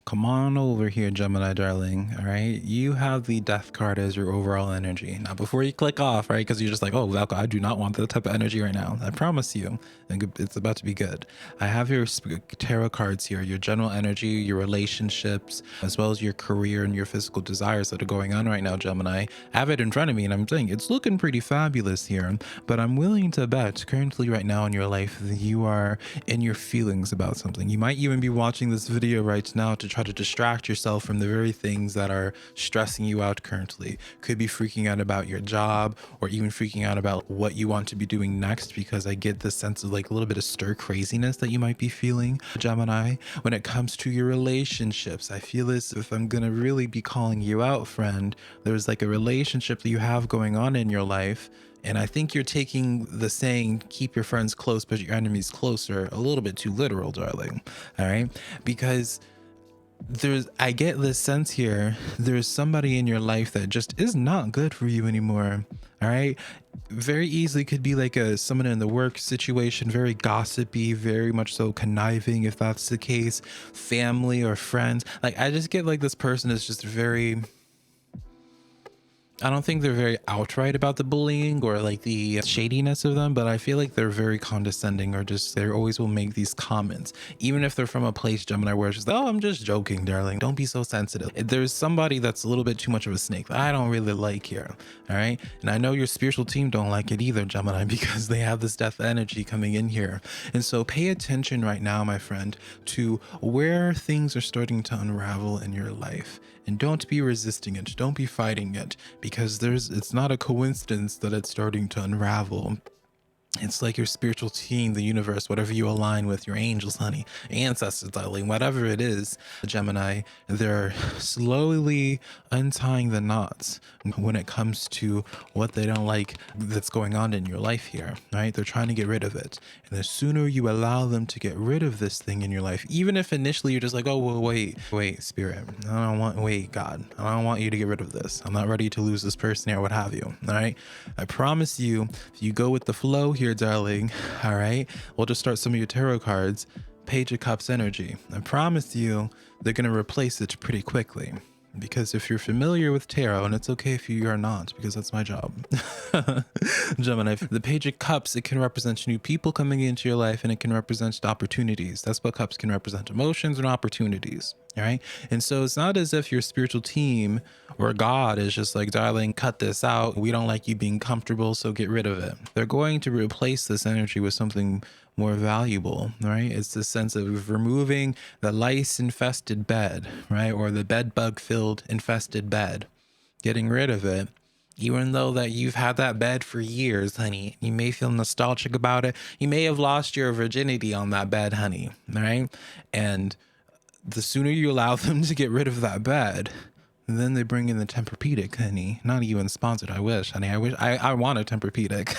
Come on over here, Gemini darling. All right. You have the death card as your overall energy. Now, before you click off, right? Because you're just like, oh, Valka, I do not want that type of energy right now. I promise you, it's about to be good. I have your tarot cards here, your general energy, your relationships, as well as your career and your physical desires that are going on right now, Gemini. I have it in front of me and I'm saying it's looking pretty fabulous here, but I'm willing to bet currently right now in your life that you are in your feelings about something. You might even be watching this video right now to try to distract yourself from the very things that are stressing you out currently. Could be freaking out about your job or even freaking out about what you want to be doing next, because I get this sense of like a little bit of stir craziness that you might be feeling, Gemini. When it comes to your relationships, I feel as if I'm gonna really be calling you out, friend. There's like a relationship that you have going on in your life, and I think you're taking the saying, keep your friends close, but your enemies closer, a little bit too literal, darling. All right. Because I get this sense here, there's somebody in your life that just is not good for you anymore. All right. Very easily could be like someone in the work situation, very gossipy, very much so conniving, if that's the case, family or friends. Like, I just get like this person is just very, I don't think they're very outright about the bullying or like the shadiness of them, but I feel like they're very condescending, or just they always will make these comments, even if they're from a place, Gemini, where it's just, oh, I'm just joking, darling. Don't be so sensitive. There's somebody that's a little bit too much of a snake that I don't really like here. All right. And I know your spiritual team don't like it either, Gemini, because they have this death energy coming in here. And so pay attention right now, my friend, to where things are starting to unravel in your life. And don't be resisting it. Don't be fighting it, because it's not a coincidence that it's starting to unravel. It's like your spiritual team, the universe, whatever you align with, your angels, honey, ancestors, darling, whatever it is, Gemini, they're slowly untying the knots when it comes to what they don't like that's going on in your life here, right? They're trying to get rid of it. And the sooner you allow them to get rid of this thing in your life, even if initially you're just like, oh, well, wait, spirit, wait, God, I don't want you to get rid of this. I'm not ready to lose this person or what have you. All right. I promise you, if you go with the flow here, darling, all right, we'll just start some of your tarot cards. Page of Cups energy. I promise you, they're going to replace it pretty quickly. Because if you're familiar with tarot, and it's okay if you are not, because that's my job, Gemini, the Page of Cups, it can represent new people coming into your life, and it can represent opportunities. That's what cups can represent, emotions and opportunities. All right. And so it's not as if your spiritual team or God is just like, darling, cut this out. We don't like you being comfortable, so get rid of it. They're going to replace this energy with something more valuable, right? It's the sense of removing the lice infested bed, right? Or the bed bug filled infested bed, getting rid of it. Even though that you've had that bed for years, honey, you may feel nostalgic about it. You may have lost your virginity on that bed, honey, right? And the sooner you allow them to get rid of that bed, then they bring in the Tempur-Pedic, honey. Not even sponsored. I wish, honey. I want a Tempur-Pedic.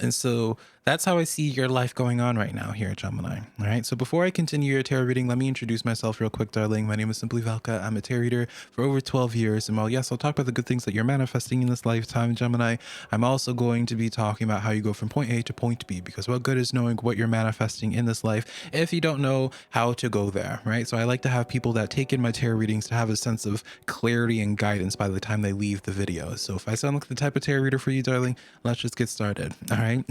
And so that's how I see your life going on right now here, Gemini. All right. So before I continue your tarot reading, let me introduce myself real quick, darling. My name is SimplyVelca. I'm a tarot reader for over 12 years. And while, yes, I'll talk about the good things that you're manifesting in this lifetime, Gemini, I'm also going to be talking about how you go from point A to point B, because what good is knowing what you're manifesting in this life if you don't know how to go there, right? So I like to have people that take in my tarot readings to have a sense of clarity and guidance by the time they leave the video. So if I sound like the type of tarot reader for you, darling, let's just get started. All right.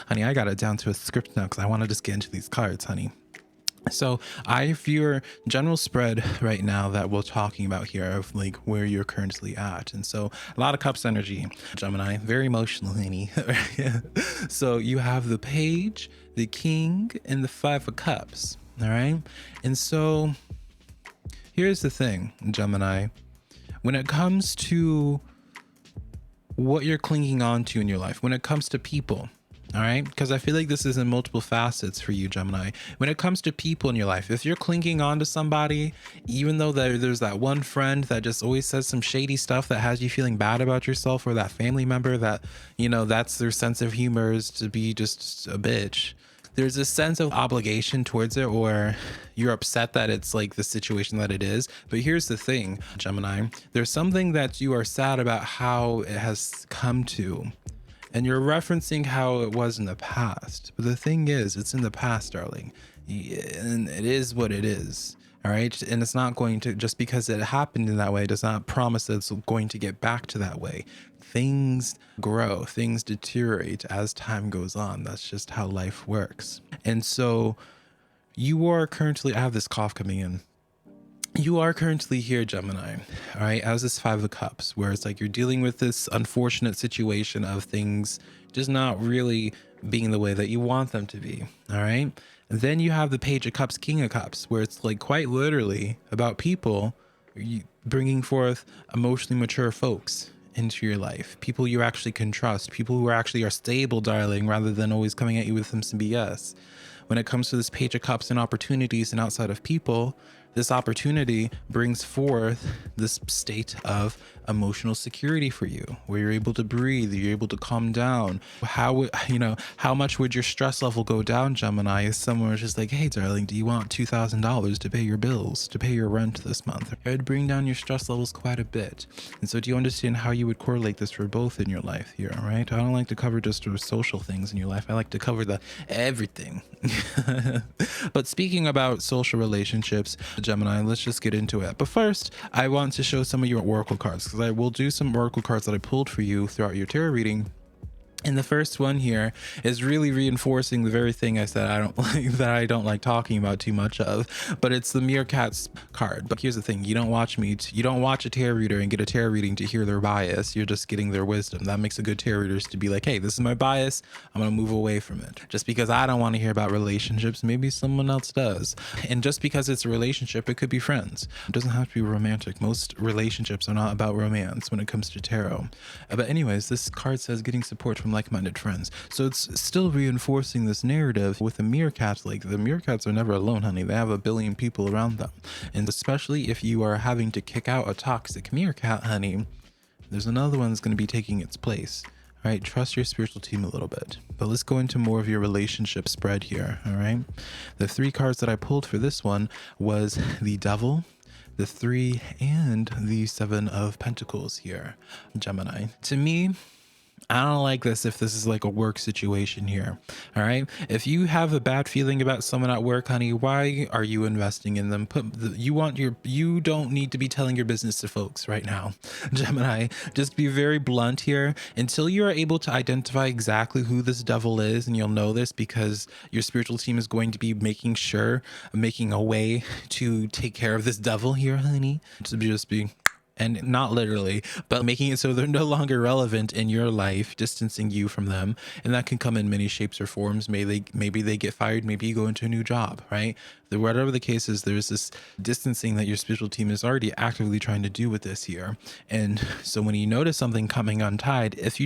Honey, I got it down to a script now because I want to just get into these cards, honey. So I have your general spread right now that we're talking about here of like where you're currently at. And so a lot of cups energy, Gemini, very emotional, honey. So you have the Page, the King, and the Five of Cups. All right. And so here's the thing, Gemini, when it comes to what you're clinging on to in your life, when it comes to people, all right, because I feel like this is in multiple facets for you, Gemini. When it comes to people in your life, if you're clinging on to somebody, even though there's that one friend that just always says some shady stuff that has you feeling bad about yourself, or that family member that, you know, that's their sense of humor is to be just a bitch, there's a sense of obligation towards it, or you're upset that it's like the situation that it is. But here's the thing, Gemini, there's something that you are sad about how it has come to. And you're referencing how it was in the past. But the thing is, it's in the past, darling. And it is what it is. All right. And it's not going to, just because it happened in that way, does not promise that it's going to get back to that way. Things grow, things deteriorate as time goes on. That's just how life works. And so you are currently, I have this cough coming in. You are currently here, Gemini, all right, as this Five of Cups, where it's like you're dealing with this unfortunate situation of things just not really being the way that you want them to be, all right? And then you have the Page of Cups, King of Cups, where it's like quite literally about people bringing forth emotionally mature folks into your life, people you actually can trust, people who actually are stable, darling, rather than always coming at you with some BS. When it comes to this Page of Cups and opportunities and outside of people, this opportunity brings forth this state of emotional security for you, where you're able to breathe, you're able to calm down. How much would your stress level go down, Gemini, if someone was just like, hey, darling, do you want $2,000 to pay your bills, to pay your rent this month? It would bring down your stress levels quite a bit. And so do you understand how you would correlate this for both in your life here, right? I don't like to cover just the social things in your life. I like to cover the everything. But speaking about social relationships, Gemini, let's just get into it. But first, I want to show some of your oracle cards, because I will do some oracle cards that I pulled for you throughout your tarot reading. And the first one here is really reinforcing the very thing I said I don't like, that I don't like talking about too much of, but it's the Meerkats card. But here's the thing, you don't watch a tarot reader and get a tarot reading to hear their bias. You're just getting their wisdom. That makes a good tarot readers to be like, hey, this is my bias, I'm gonna move away from it. Just because I don't want to hear about relationships, maybe someone else does. And just because it's a relationship, it could be friends. It doesn't have to be romantic. Most relationships are not about romance when it comes to tarot. But anyways, this card says getting support from like-minded friends. So it's still reinforcing this narrative with the meerkats. Like, the meerkats are never alone, honey. They have a billion people around them. And especially if you are having to kick out a toxic meerkat, honey, there's another one that's going to be taking its place. All right, trust your spiritual team a little bit. But let's go into more of your relationship spread here. All right, the three cards that I pulled for this one was the Devil, the Three, and the Seven of Pentacles here, Gemini. To me, I don't like this if this is like a work situation here. All right. If you have a bad feeling about someone at work, honey, why are you investing in them? You don't need to be telling your business to folks right now, Gemini. Just be very blunt here until you are able to identify exactly who this devil is. And you'll know this because your spiritual team is going to be making a way to take care of this devil here, honey. To just be, and not literally, but making it so they're no longer relevant in your life, distancing you from them. And that can come in many shapes or forms. Maybe they get fired, maybe you go into a new job, right? Whatever the case is, there's this distancing that your spiritual team is already actively trying to do with this here. And so when you notice something coming untied, if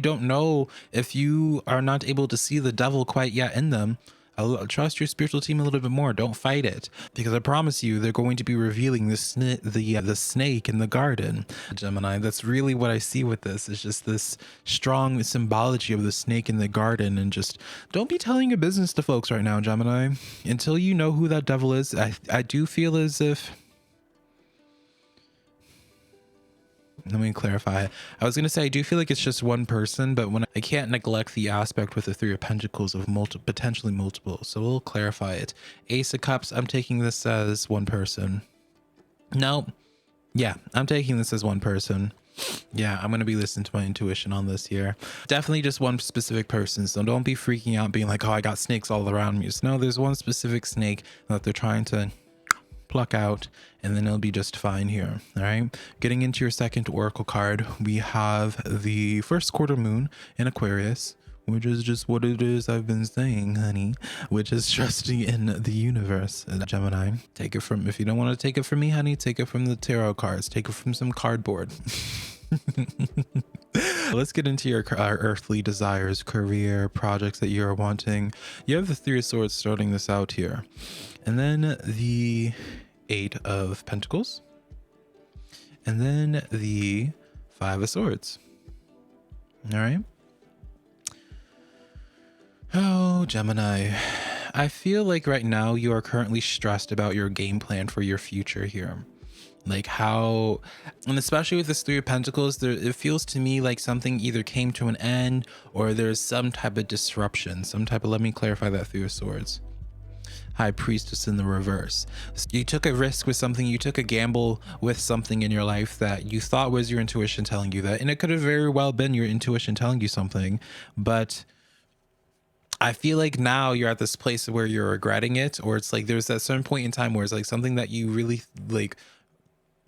you are not able to see the devil quite yet in them, I'll trust your spiritual team a little bit more. Don't fight it, because I promise you they're going to be revealing the snake in the garden, Gemini. That's really what I see with this. It's just this strong symbology of the snake in the garden. And just don't be telling your business to folks right now, Gemini, until you know who that devil is. I do feel as if, let me clarify. I was going to say, I do feel like it's just one person, but when I can't neglect the aspect with the Three of Pentacles of potentially multiple. So we'll clarify it. Ace of Cups, I'm taking this as one person. No. Yeah, I'm taking this as one person. Yeah, I'm going to be listening to my intuition on this here. Definitely just one specific person. So don't be freaking out being like, oh, I got snakes all around me. Just no, there's one specific snake that they're trying to pluck out, and then it'll be just fine here. All right, getting into your second oracle card, we have the first quarter moon in Aquarius, which is just what it is I've been saying, honey, which is trusting in the universe. Gemini, take it from, if you don't want to take it from me, honey, take it from the tarot cards, take it from some cardboard. Let's get into your earthly desires, career, projects that you're wanting. You have the Three of Swords starting this out here, and then the Eight of Pentacles, and then the Five of Swords. All right. Oh, Gemini, I feel like right now you are currently stressed about your game plan for your future here. Like how, and especially with this Three of Pentacles, it feels to me like something either came to an end or there's some type of disruption, let me clarify that Three of Swords. High Priestess in the reverse. You took a risk with something, you took a gamble with something in your life that you thought was your intuition telling you that, and it could have very well been your intuition telling you something, but I feel like now you're at this place where you're regretting it, or it's like there's that certain point in time where it's like something that you really like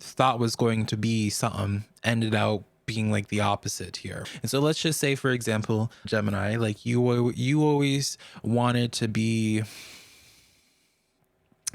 thought was going to be something ended out being like the opposite here. And so let's just say, for example, Gemini, like you always wanted to be,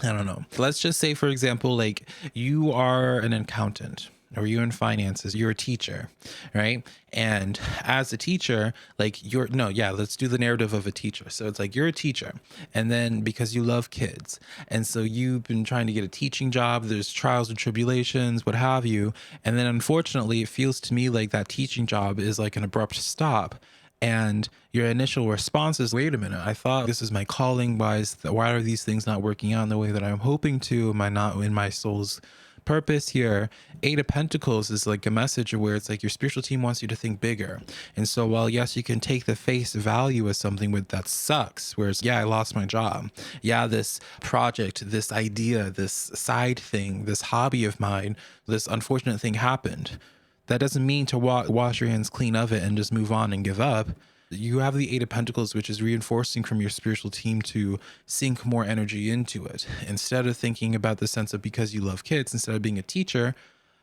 I don't know. Let's just say, for example, like you are an accountant or you're in finances, you're a teacher, right? And as a teacher, like let's do the narrative of a teacher. So it's like you're a teacher, and then because you love kids, and so you've been trying to get a teaching job, there's trials and tribulations, what have you. And then unfortunately, it feels to me like that teaching job is like an abrupt stop. And your initial response is, wait a minute, I thought this is my calling. Why are these things not working out in the way that I'm hoping to? Am I not in my soul's purpose here? Eight of Pentacles is like a message where it's like your spiritual team wants you to think bigger. And so while yes, you can take the face value of something with that sucks, whereas yeah, I lost my job. Yeah, this project, this idea, this side thing, this hobby of mine, this unfortunate thing happened. That doesn't mean to wash your hands clean of it and just move on and give up. You have the Eight of Pentacles, which is reinforcing from your spiritual team to sink more energy into it. Instead of thinking about the sense of because you love kids, instead of being a teacher,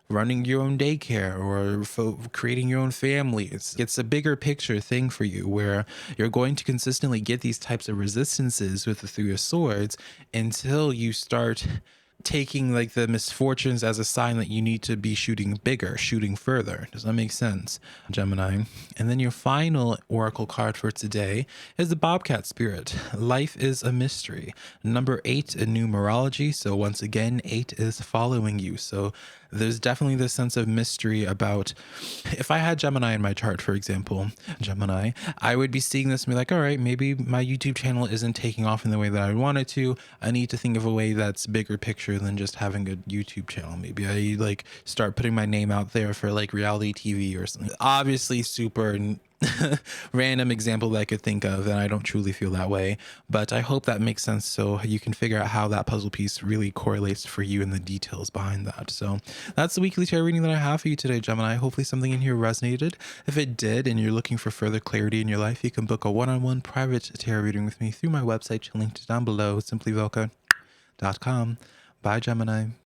running your own daycare or creating your own family. It's a bigger picture thing for you where you're going to consistently get these types of resistances with the Three of Swords until you start taking like the misfortunes as a sign that you need to be shooting bigger, shooting further. Does that make sense, Gemini? And then your final oracle card for today is the Bobcat Spirit. Life is a mystery. Number 8 in numerology. So once again, 8 is following you. So there's definitely this sense of mystery about, if I had Gemini in my chart, for example, Gemini, I would be seeing this and be like, all right, maybe my YouTube channel isn't taking off in the way that I want it to. I need to think of a way that's bigger picture than just having a YouTube channel. Maybe I like start putting my name out there for like reality TV or something. Obviously super random example that I could think of, and I don't truly feel that way, but I hope that makes sense so you can figure out how that puzzle piece really correlates for you and the details behind that. So that's the weekly tarot reading that I have for you today, Gemini. Hopefully something in here resonated. If it did and you're looking for further clarity in your life, you can book a one-on-one private tarot reading with me through my website linked down below, simplyvelca.com. Bye, Gemini.